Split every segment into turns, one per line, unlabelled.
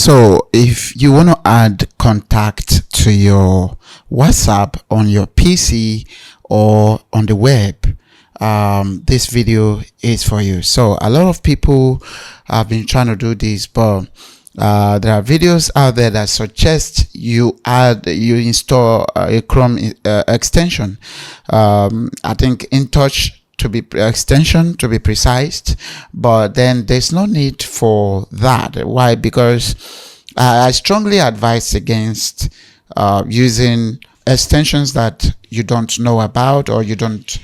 So if you want to add contact to your WhatsApp on your PC or on the web, this video is for you. So a lot of people have been trying to do this, but there are videos out there that suggest you install a Chrome extension. I think InTouch to be extension, to be precise, but then there's no need for that. Why? Because I strongly advise against using extensions that you don't know about, or you don't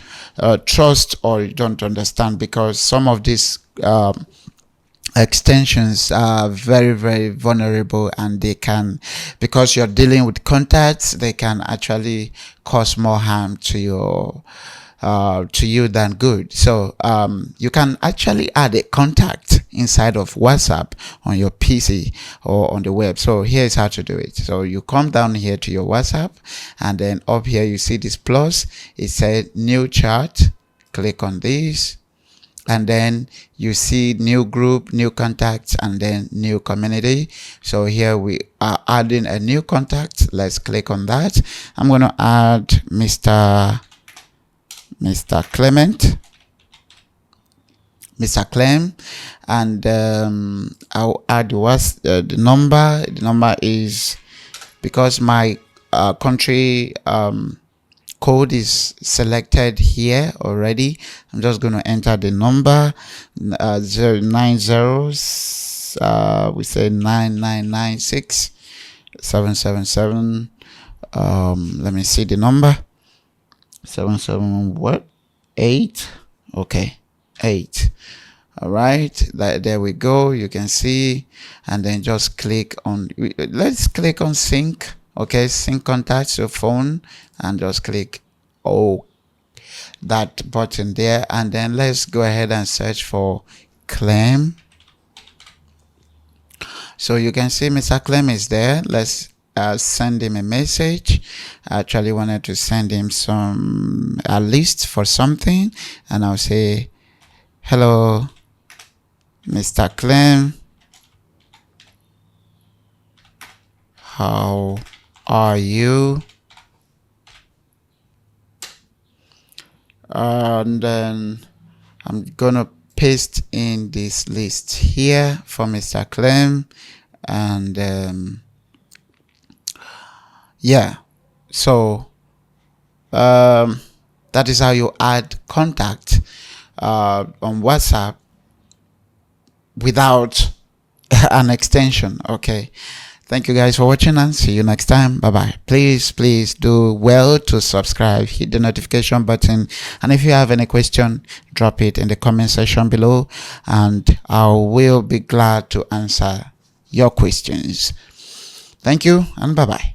trust, or you don't understand, because some of these extensions are very, very vulnerable, and they can, because you're dealing with contacts, they can actually cause more harm to you than good. So you can actually add a contact inside of WhatsApp on your PC or on the web. So here's how to do it. So you come down here to your WhatsApp, and then up here you see this plus. It says new chat. Click on this, and then you see new group, new contacts, and then new community. So here we are adding a new contact. Let's click on that. I'm going to add Mr. Clement, Mr. Clem, and I'll add the number. The number is, because my country code is selected here already, I'm just going to enter the number 090 we say 9996 777. Let me see the number. 77 what? 8. Okay, 8. All right, there we go. You can see, and then just click on, let's click on sync. Okay, sync contacts your phone, and just click that button there, and then let's go ahead and search for Clem. So you can see Mr. Clem is there. Let's send him a message. I actually wanted to send him a list for something, and I'll say, hello Mr. Clem, how are you? And then I'm gonna paste in this list here for Mr. Clem, and yeah, so that is how you add contact on WhatsApp without an extension. Okay, thank you guys for watching, and see you next time. Bye bye. Please do well to subscribe, hit the notification button, and if you have any question, drop it in the comment section below, and I will be glad to answer your questions. Thank you, and bye bye.